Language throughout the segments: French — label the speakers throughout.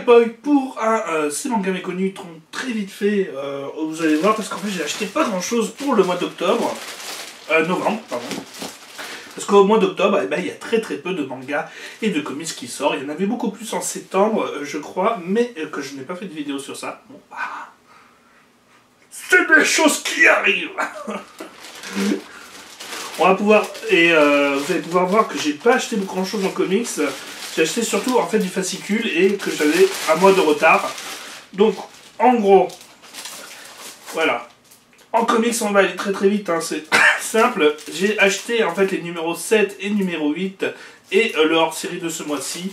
Speaker 1: Boy pour un ces mangas méconnus très vite fait, vous allez voir, parce qu'en fait j'ai acheté pas grand chose pour le mois d'octobre, novembre, pardon. Parce qu'au mois d'octobre, eh ben, il y a très peu de mangas et de comics qui sortent. Il y en avait beaucoup plus en septembre, je crois, mais que je n'ai pas fait de vidéo sur ça. Bon, bah, c'est des choses qui arrivent. On va pouvoir, et vous allez pouvoir voir que j'ai pas acheté grand chose en comics. J'ai acheté surtout en fait du fascicule et que j'avais un mois de retard. Donc, en gros, voilà. En comics, on va aller très vite, hein, c'est simple. J'ai acheté en fait les numéros 7 et numéro 8 et le hors-série de ce mois-ci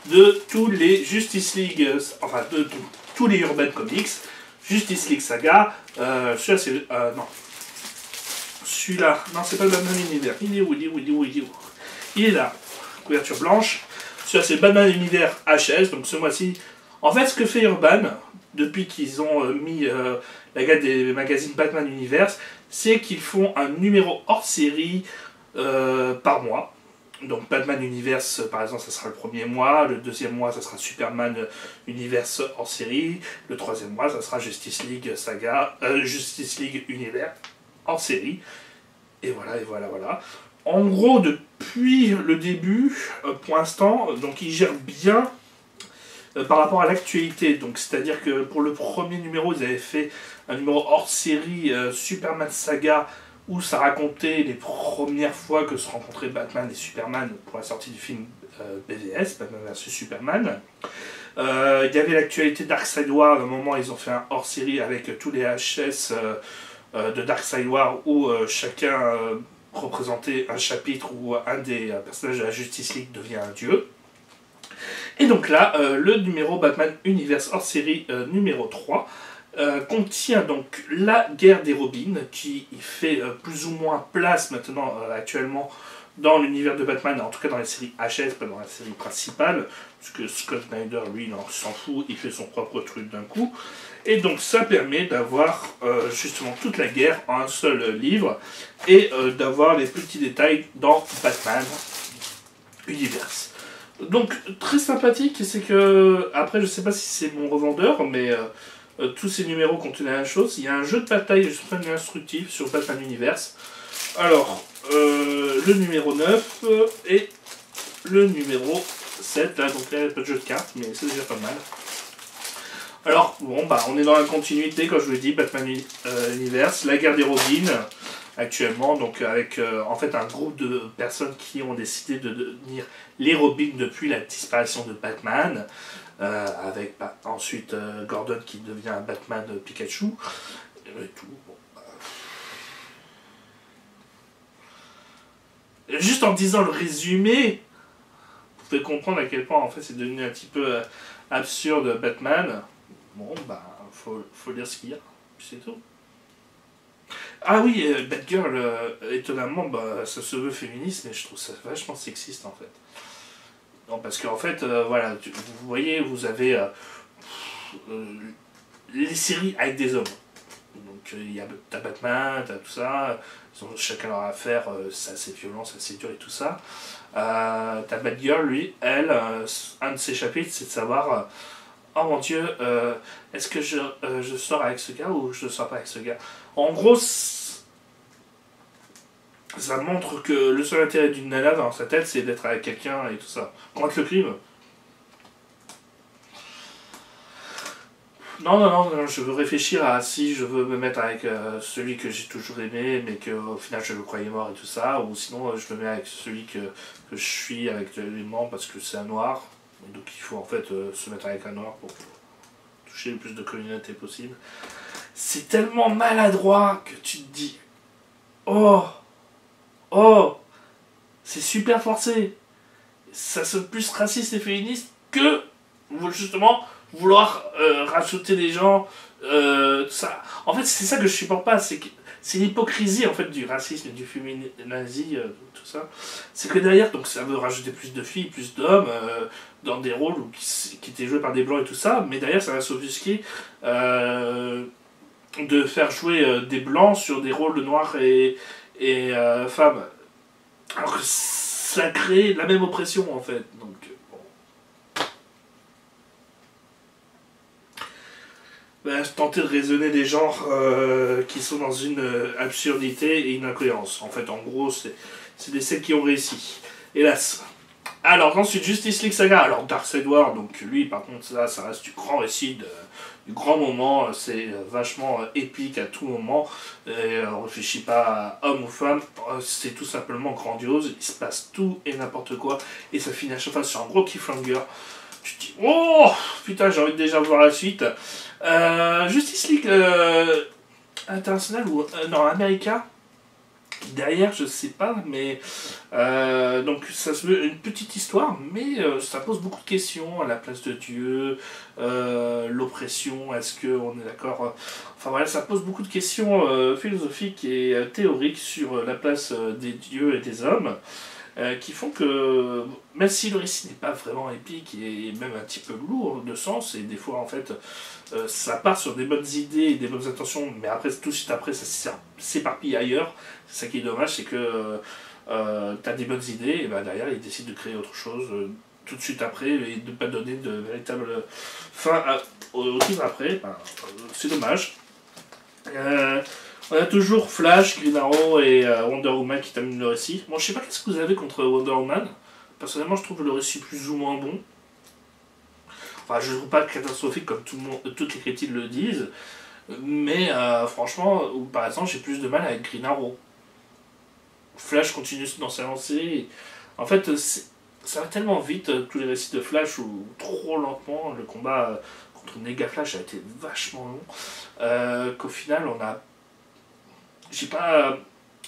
Speaker 1: de tous les Justice League, enfin de tous les Urban Comics, Justice League Saga, celui-là c'est... non. Celui-là, non c'est pas le Batman Univers, il est où, il est là, couverture blanche. Celui-là c'est Batman Univers HS, donc ce mois-ci. En fait ce que fait Urban, depuis qu'ils ont mis la gamme des magazines Batman Universe, c'est qu'ils font un numéro hors série par mois. Donc Batman Universe, par exemple, ça sera le premier mois, le deuxième mois, ça sera Superman Universe hors série, le troisième mois, ça sera Justice League Saga, Justice League Univers hors série. Et voilà, voilà. En gros, depuis le début, pour l'instant, donc ils gèrent bien par rapport à l'actualité. Donc c'est-à-dire que pour le premier numéro, ils avaient fait un numéro hors série Superman Saga où ça racontait les premières fois que se rencontraient Batman et Superman pour la sortie du film BVS, Batman vs Superman. Il y avait l'actualité Darkseid War. À un moment, ils ont fait un hors série avec tous les HS de Darkseid War où chacun représentait un chapitre où un des personnages de la Justice League devient un dieu. Et donc là, le numéro Batman Universe hors série numéro 3 contient donc la guerre des Robins, qui fait plus ou moins place maintenant actuellement dans l'univers de Batman, en tout cas dans les séries HS, pas dans la série principale, parce que Scott Snyder, lui, il s'en fout, il fait son propre truc d'un coup. Et donc ça permet d'avoir justement toute la guerre en un seul livre, et d'avoir les petits détails dans Batman Universe. Donc très sympathique, c'est que, après je sais pas si c'est mon revendeur, mais tous ces numéros contenaient la même chose. Il y a un jeu de bataille super instructif sur Batman Universe. Alors, le numéro 9 et le numéro 7, là, donc là il n'y a pas de jeu de cartes, mais c'est déjà pas mal. Alors, bon, bah on est dans la continuité, comme je vous l'ai dit, Batman Universe, la guerre des Robins, actuellement, donc avec en fait un groupe de personnes qui ont décidé de devenir les Robins depuis la disparition de Batman, avec ensuite Gordon qui devient un Batman Pikachu, et tout. Bon, juste en disant le résumé, vous pouvez comprendre à quel point en fait c'est devenu un petit peu absurde Batman. Bon, bah, faut lire ce qu'il y a, puis c'est tout. Ah oui, Batgirl, étonnamment, bah, ça se veut féministe, mais je trouve ça vachement sexiste en fait. Non, parce qu'en fait, voilà, vous voyez, vous avez les séries avec des hommes. Donc, t'as Batman, t'as tout ça, ils ont chacun leur affaire, c'est assez violent, c'est assez dur et tout ça. T'as Batgirl, lui, elle, un de ses chapitres, c'est de savoir. Oh mon dieu, est-ce que je sors avec ce gars ou je ne sors pas avec ce gars? En gros, ça montre que le seul intérêt d'une nana dans sa tête, c'est d'être avec quelqu'un et tout ça. Contre le crime. Non, je veux réfléchir à si je veux me mettre avec celui que j'ai toujours aimé, mais qu'au final je le croyais mort et tout ça, ou sinon je me mets avec celui que je suis actuellement parce que c'est un noir. Donc il faut en fait se mettre avec un noir pour toucher le plus de communauté possible. C'est tellement maladroit que tu te dis oh, c'est super forcé. Ça se plus raciste et féministe que justement vouloir rajouter des gens, tout ça. En fait c'est ça que je supporte pas, c'est l'hypocrisie en fait du racisme et du féminisme, tout ça. C'est que derrière, donc ça veut rajouter plus de filles, plus d'hommes dans des rôles qui étaient joués par des blancs et tout ça, mais derrière ça va s'offusquer de faire jouer des blancs sur des rôles de noirs et femmes. Alors que ça crée la même oppression en fait. Donc, bon. tenter de raisonner des genres qui sont dans une absurdité et une incohérence. En fait, en gros, c'est des scènes qui ont réussi. Hélas. Alors, ensuite, Justice League Saga. Alors, Darkseid War, donc lui, par contre, ça reste du grand récit, du grand moment. C'est vachement épique à tout moment. Et on réfléchit pas à homme ou femme. C'est tout simplement grandiose. Il se passe tout et n'importe quoi. Et ça finit à chaque fois sur un gros cliffhanger. Tu te dis, oh putain, j'ai envie de déjà voir la suite. Justice League International ou non, America. Derrière, je sais pas, mais donc ça se veut une petite histoire, mais ça pose beaucoup de questions à la place de Dieu, l'oppression, est-ce qu'on est d'accord enfin voilà, ça pose beaucoup de questions philosophiques et théoriques sur la place des dieux et des hommes, qui font que, même si le récit n'est pas vraiment épique et même un petit peu lourd de sens, et des fois en fait ça part sur des bonnes idées et des bonnes intentions, mais après tout de suite après ça s'éparpille ailleurs. C'est ça qui est dommage, c'est que t'as des bonnes idées, et ben derrière ils décident de créer autre chose tout de suite après et de ne pas donner de véritable fin au livre après. Ben, c'est dommage. On a toujours Flash, Green Arrow et Wonder Woman qui terminent le récit. Bon, je sais pas qu'est-ce que vous avez contre Wonder Woman. Personnellement, je trouve le récit plus ou moins bon. Enfin, je ne trouve pas catastrophique comme toutes les critiques le disent. Mais franchement, ou par exemple, j'ai plus de mal avec Green Arrow. Flash continue dans sa lancée. En fait, ça va tellement vite, tous les récits de Flash, ou trop lentement. Le combat contre Nega Flash a été vachement long. Qu'au final, on a. J'ai pas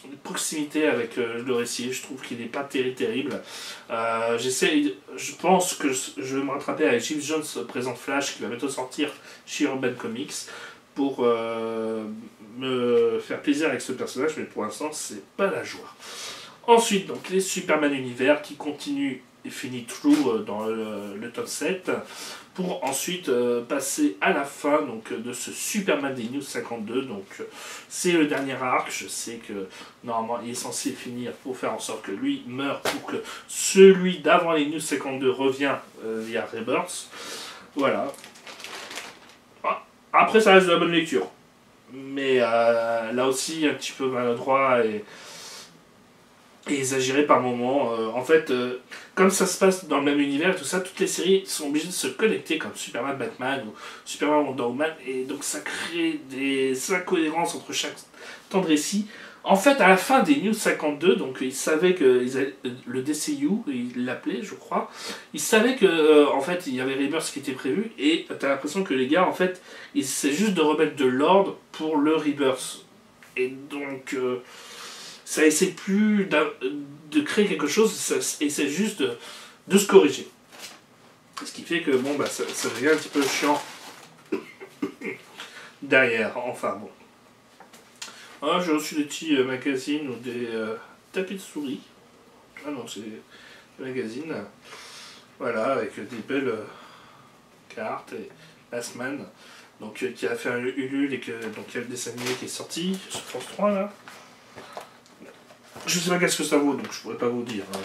Speaker 1: de proximité avec le récit. Je trouve qu'il n'est pas terrible. Je pense que je vais me rattraper avec Jim Jones présente Flash, qui va bientôt sortir chez Urban Comics, pour me faire plaisir avec ce personnage, mais pour l'instant c'est pas la joie. Ensuite, donc les Superman Univers qui continuent et finit True dans le top 7, pour ensuite passer à la fin donc, de ce Superman des News 52. Donc c'est le dernier arc. Je sais que normalement il est censé finir pour faire en sorte que lui meure, pour que celui d'avant les News 52 revient via Rebirth. Voilà. Après, ça reste de la bonne lecture. Mais là aussi, un petit peu maladroit et exagéré par moments. En fait, comme ça se passe dans le même univers et tout ça, toutes les séries sont obligées de se connecter, comme Superman Batman ou Superman Wonder Woman. Et donc, ça crée des incohérences entre chaque temps de récit. En fait, à la fin des News 52, donc ils savaient que le DCU, ils l'appelaient, je crois, ils savaient que en fait il y avait Rebirth qui était prévu, et t'as l'impression que les gars, en fait, ils essaient juste de remettre de l'ordre pour le Rebirth. Et donc, ça essaie plus de créer quelque chose, ça essaie juste de se corriger. Ce qui fait que bon, bah, ça devient un petit peu chiant derrière. Enfin bon. Ah, j'ai reçu des petits magazines ou des tapis de souris. Ah non, c'est des magazines. Voilà, avec des belles cartes. Et Last Man, donc, qui a fait un Ulule et que donc il y a le dessin animé qui est sorti sur France 3 là. Je sais pas qu'est-ce que ça vaut, donc je pourrais pas vous dire. Hein,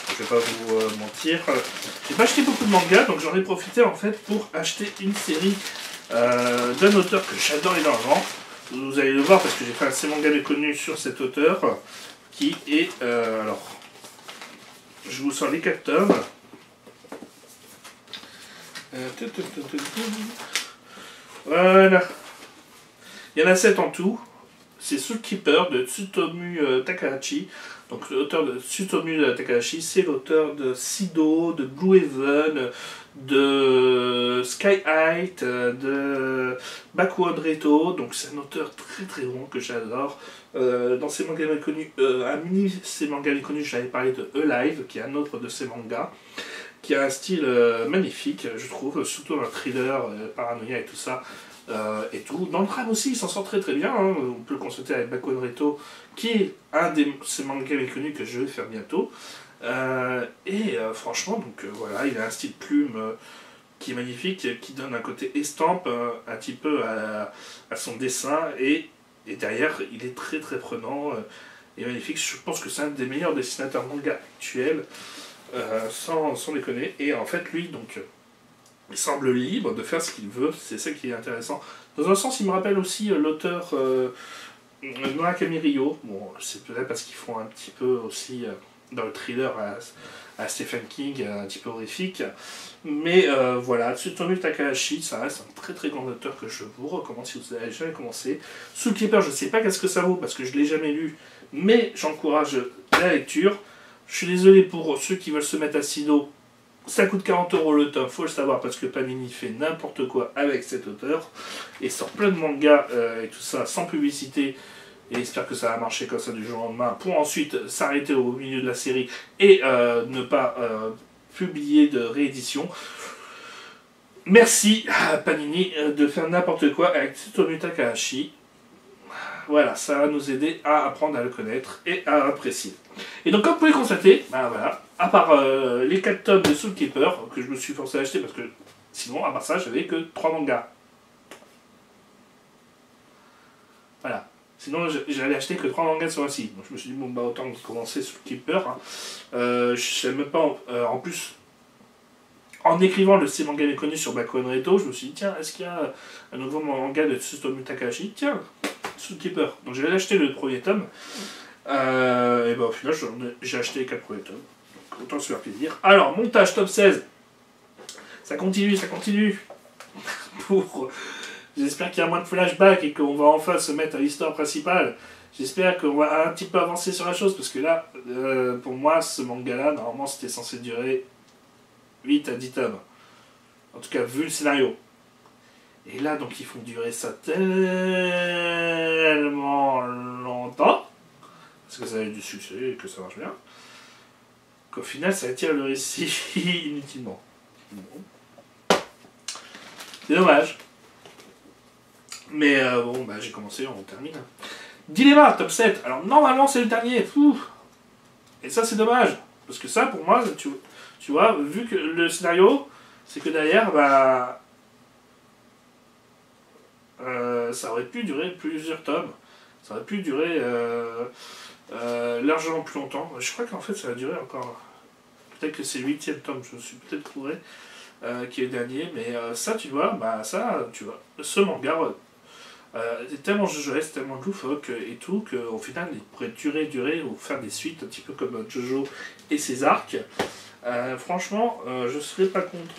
Speaker 1: je vais pas vous mentir. J'ai pas acheté beaucoup de mangas, donc j'en ai profité en fait pour acheter une série d'un auteur que j'adore énormément. Vous allez le voir parce que j'ai fait un de ces mangas méconnus sur cet auteur qui est. Alors, je vous sors les 4 tomes. Voilà. Il y en a 7 en tout. C'est Zookeeper de Tsutomu Takahashi. Donc l'auteur de Tsutomu Takahashi, c'est l'auteur de Sido, de Blue Heaven, de Sky Height, de Bakuon Reto. Donc c'est un auteur très bon que j'adore. Dans ses mangas méconnus, ses mangas méconnus, j'avais parlé de Alive, qui est un autre de ses mangas, qui a un style magnifique, je trouve, surtout dans le thriller, paranoïa et tout ça. Et tout. Dans le drame aussi, il s'en sort très bien. Hein. On peut le consulter avec Bakuon Reto, qui est un de ces mangas méconnus que je vais faire bientôt. Franchement, donc voilà, il a un style plume qui est magnifique, qui donne un côté estampe un petit peu à son dessin. Et derrière, il est très prenant et magnifique. Je pense que c'est un des meilleurs dessinateurs manga actuels, sans déconner. Et en fait, lui, donc. il semble libre de faire ce qu'il veut, c'est ça qui est intéressant. Dans un sens, il me rappelle aussi l'auteur Murakami Ryo. Bon, c'est peut-être parce qu'ils font un petit peu aussi dans le thriller à Stephen King, un petit peu horrifique. Mais voilà, Tsutomu Takahashi, ça reste un très très grand auteur que je vous recommande si vous n'avez jamais commencé. Soul Clipper, je ne sais pas qu'est-ce que ça vaut parce que je ne l'ai jamais lu, mais j'encourage la lecture. Je suis désolé pour ceux qui veulent se mettre à Sino. Ça coûte 40 € le tome, faut le savoir, parce que Panini fait n'importe quoi avec cet auteur. Et sort plein de mangas et tout ça sans publicité. Et j'espère que ça va marcher comme ça du jour au lendemain, pour ensuite s'arrêter au milieu de la série et ne pas publier de réédition. Merci à Panini de faire n'importe quoi avec Tsutomu Takahashi. Voilà, ça va nous aider à apprendre à le connaître et à apprécier. Et donc, comme vous pouvez constater, ben voilà, à part les 4 tomes de Soul Keeper, que je me suis forcé à acheter parce que sinon, à part ça, j'avais que 3 mangas. Voilà. Sinon, j'allais acheter que 3 mangas sur un site. Donc, je me suis dit, bon, bah, autant commencer Soul Keeper. Hein. Je sais même pas, en plus, en écrivant le C-manga méconnu sur Bakugan Reto, je me suis dit, tiens, est-ce qu'il y a un nouveau manga de Tsutomu Takahashi? Tiens, Soul Keeper. Donc, j'allais acheter le premier tome. Et ben au final, j'ai acheté les 4 premiers tomes. Donc, autant se faire plaisir. Alors, montage top 16. Ça continue, ça continue. J'espère qu'il y a moins de flashbacks et qu'on va enfin se mettre à l'histoire principale. J'espère qu'on va un petit peu avancer sur la chose. Parce que là, pour moi, ce manga-là, normalement, c'était censé durer 8 à 10 tomes. En tout cas, vu le scénario. Et là, donc, ils font durer ça tellement longtemps. Parce que ça a eu du succès et que ça marche bien, qu'au final ça attire le récit inutilement. C'est dommage. Mais bon, bah j'ai commencé, on termine. Dilemma, top 7. Alors normalement c'est le dernier. Et ça c'est dommage. Parce que ça pour moi, tu vois, vu que le scénario, c'est que derrière, bah ça aurait pu durer plusieurs tomes. Ça aurait pu durer largement plus longtemps. Je crois qu'en fait ça va durer encore. Peut-être que c'est le 8e tome, je me suis peut-être trouvé, qui est le dernier. Mais ça, tu vois, bah ça, tu vois, ce manga est tellement jojo, tellement loufoque et tout, qu'au final il pourrait durer ou faire des suites, un petit peu comme Jojo et ses arcs. Franchement, je serais pas contre.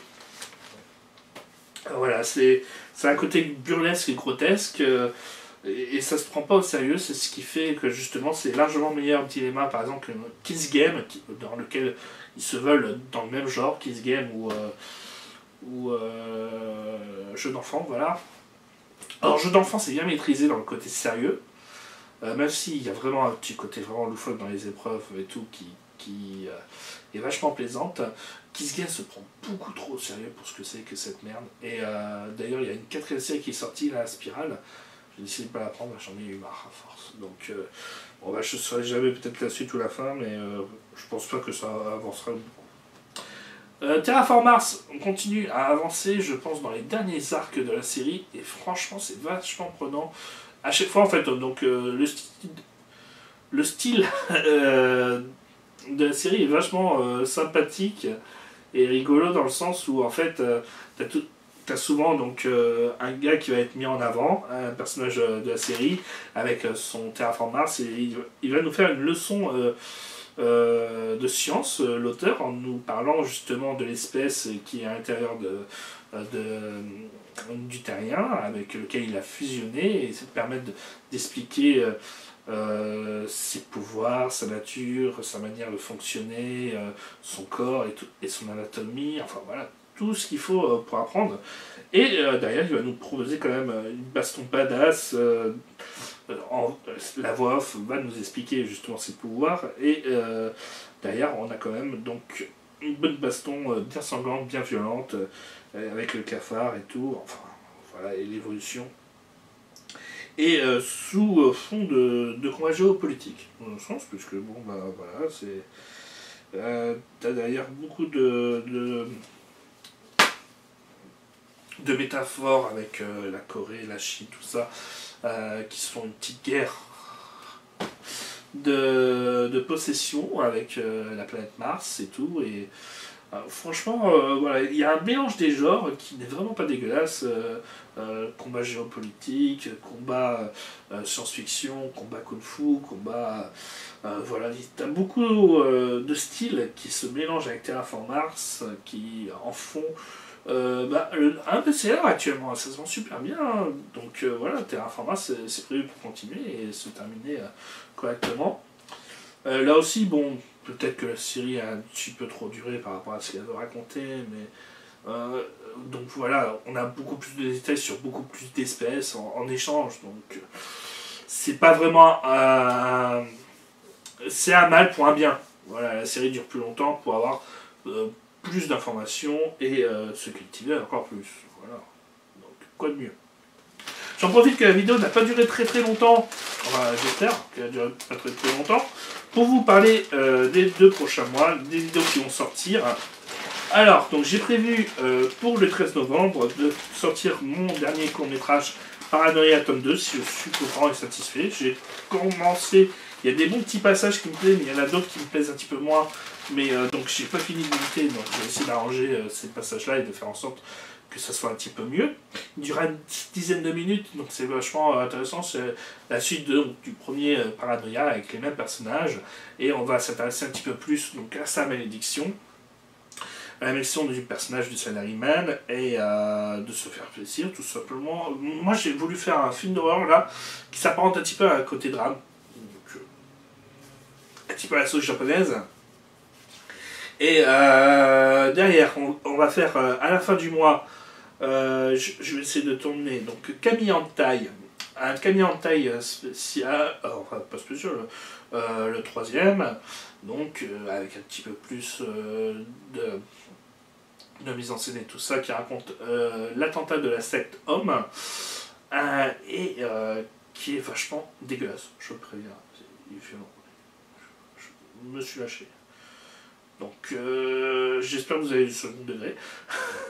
Speaker 1: Voilà, c'est un côté burlesque et grotesque. Et ça se prend pas au sérieux, c'est ce qui fait que justement c'est largement meilleur Dilemma par exemple que Kiss Game, dans lequel ils se veulent dans le même genre, Kiss Game ou jeu d'enfant, voilà. Alors jeu d'enfant c'est bien maîtrisé dans le côté sérieux, même s'il y a vraiment un petit côté vraiment loufoque dans les épreuves et tout qui est vachement plaisante. Kiss Game se prend beaucoup trop au sérieux pour ce que c'est que cette merde. Et d'ailleurs il y a une 4e série qui est sortie, la Spirale. J'ai décidé de pas la prendre, j'en ai eu marre à force. Donc, bon, bah, je ne saurais jamais peut-être la suite ou la fin, mais je pense pas que ça avancera beaucoup. Terraform Mars, on continue à avancer, je pense, dans les derniers arcs de la série, et franchement, c'est vachement prenant. À chaque fois, en fait, donc, le style de la série est vachement sympathique et rigolo dans le sens où, en fait, t'as souvent donc un gars qui va être mis en avant, un personnage de la série, avec son Terraform Mars, et il va nous faire une leçon de science, l'auteur, en nous parlant justement de l'espèce qui est à l'intérieur du terrien, avec lequel il a fusionné, et ça permet d'expliquer ses pouvoirs, sa nature, sa manière de fonctionner, son corps et son anatomie, enfin voilà, tout ce qu'il faut pour apprendre. Et derrière, il va nous proposer quand même une baston badass. La voix off va nous expliquer justement ses pouvoirs. Et derrière, on a quand même donc une bonne baston bien sanglante, bien violente, avec le cafard et tout. Enfin, voilà, et l'évolution. Et sous fond de combat géopolitique, dans le sens, puisque bon, bah voilà, c'est. T'as d'ailleurs beaucoup de métaphores avec la Corée, la Chine, tout ça, qui se font une petite guerre de possession avec la planète Mars et tout. Et Franchement, voilà, il y a un mélange des genres qui n'est vraiment pas dégueulasse. Combat géopolitique, combat science-fiction, combat kung-fu, combat... voilà, t'as beaucoup de styles qui se mélangent avec Terraform Mars, qui en font un best-seller actuellement, ça se vend super bien. Hein. Donc voilà, Terraform Mars, c'est prévu pour continuer et se terminer correctement. Là aussi, bon, peut-être que la série a un petit peu trop duré par rapport à ce qu'elle veut raconter, mais donc voilà, on a beaucoup plus de détails sur beaucoup plus d'espèces en échange, donc c'est pas vraiment c'est un mal pour un bien. Voilà, la série dure plus longtemps pour avoir plus d'informations et se cultiver encore plus. Voilà, donc quoi de mieux. J'en profite que la vidéo n'a pas duré très très longtemps, enfin j'espère qu'elle a duré pas très très longtemps, pour vous parler des 2 prochains mois, des vidéos qui vont sortir. Alors, donc j'ai prévu pour le 13 novembre de sortir mon dernier court-métrage Paranoia tome 2, si je suis content et satisfait. J'ai commencé, il y a des bons petits passages qui me plaisent, mais il y en a d'autres qui me plaisent un petit peu moins. Mais donc j'ai pas fini de limiter, donc je vais essayer d'arranger ces passages-là et de faire en sorte que ça soit un petit peu mieux. Il durera une dizaine de minutes, donc c'est vachement intéressant. C'est la suite du premier Paranoia avec les mêmes personnages. Et on va s'intéresser un petit peu plus donc, à sa malédiction. À la malédiction du personnage du Salaryman et de se faire plaisir, tout simplement. Moi j'ai voulu faire un film d'horreur là, qui s'apparente un petit peu à un côté drame. Donc, un petit peu à la sauce japonaise. Et derrière, on va faire à la fin du mois, je vais essayer de tourner donc Kami Hentai, un Kami Hentai spécial, enfin pas spécial, le 3e, donc avec un petit peu plus de mise en scène et tout ça, qui raconte l'attentat de la secte Homme, et qui est vachement dégueulasse, je préviens, il est violent. Je me suis lâché. Donc j'espère que vous avez du second degré.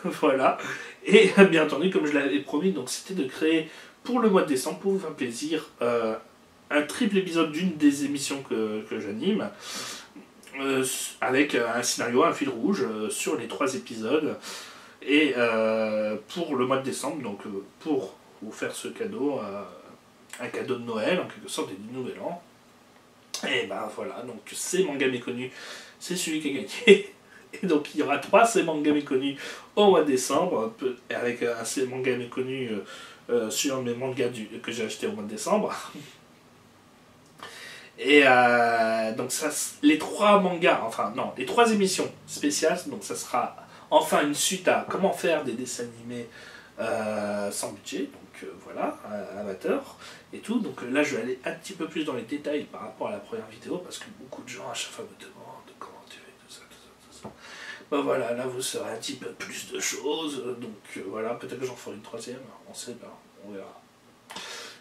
Speaker 1: Voilà. Et bien entendu, comme je l'avais promis, donc c'était de créer pour le mois de décembre, pour vous faire plaisir, un triple épisode d'une des émissions que j'anime, avec un scénario, un fil rouge sur les 3 épisodes. Et pour le mois de décembre, donc pour vous faire ce cadeau, un cadeau de Noël, en quelque sorte, et du Nouvel An. Et ben voilà, donc c'est Manga Méconnu, c'est celui qui a gagné. Et donc il y aura 3 ces mangas méconnus au mois de décembre, avec un ces mangas méconnus sur mes mangas que j'ai acheté au mois de décembre. Et donc ça, les 3 mangas, enfin non, les 3 émissions spéciales, donc ça sera enfin une suite à comment faire des dessins animés sans budget, donc voilà, amateur et tout. Donc là je vais aller un petit peu plus dans les détails par rapport à la première vidéo, parce que beaucoup de gens à chaque fois me demandent comment tu fais tout ça, tout ça, tout ça. Ben voilà, là vous saurez un petit peu plus de choses, donc voilà, peut-être que j'en ferai une 3e, on sait pas, on verra.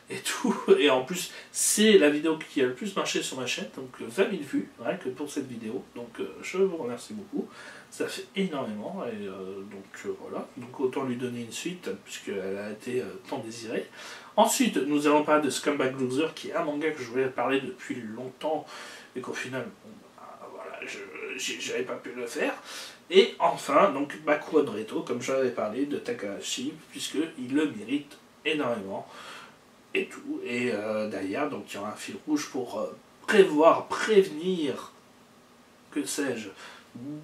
Speaker 1: Et tout, et en plus c'est la vidéo qui a le plus marché sur ma chaîne, donc 20 000 vues, rien que pour cette vidéo, donc je vous remercie beaucoup, ça fait énormément, et donc voilà, donc autant lui donner une suite, puisqu'elle a été tant désirée. Ensuite, nous allons parler de Scumbag Loser, qui est un manga que je voulais parler depuis longtemps, et qu'au final, bon, voilà, j'avais pas pu le faire. Et enfin, donc Bakuon Reto, comme j'avais parlé, de Takahashi, puisqu'il le mérite énormément. Et tout, et derrière, donc il y aura un fil rouge pour prévenir, que sais-je,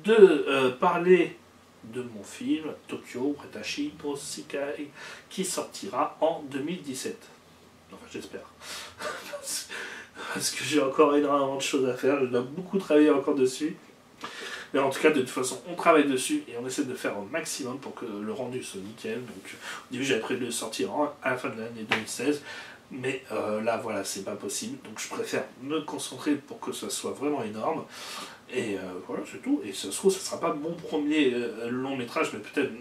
Speaker 1: de parler de mon film Tokyo Watashi no Sekai, qui sortira en 2017. Enfin, j'espère. Parce que j'ai encore énormément de choses à faire, je dois beaucoup travailler encore dessus. Mais en tout cas, de toute façon, on travaille dessus et on essaie de faire au maximum pour que le rendu soit nickel. Donc, au début, j'avais prévu de le sortir à la fin de l'année 2016. Mais là, voilà, c'est pas possible. Donc, je préfère me concentrer pour que ça soit vraiment énorme. Et voilà, c'est tout. Et ça se trouve, ça sera pas mon premier long métrage, mais peut-être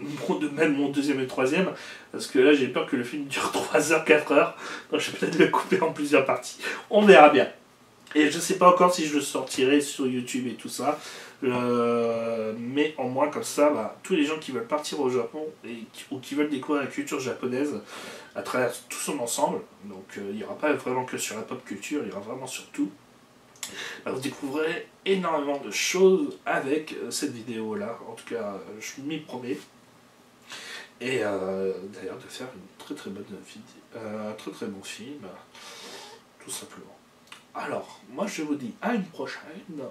Speaker 1: même mon 2e et 3e. Parce que là, j'ai peur que le film dure 3h, 4h. Donc, je vais peut-être le couper en plusieurs parties. On verra bien. Et je sais pas encore si je le sortirai sur YouTube et tout ça. Mais en moins comme ça, bah, tous les gens qui veulent partir au Japon ou qui veulent découvrir la culture japonaise à travers tout son ensemble, donc il n'y aura pas vraiment que sur la pop culture, il y aura vraiment sur tout. Vous découvrirez énormément de choses avec cette vidéo là, en tout cas je m'y promets. Et d'ailleurs de faire une très très bonne vidéo, un très très bon film, tout simplement. Alors, moi je vous dis à une prochaine.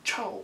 Speaker 1: Ciao.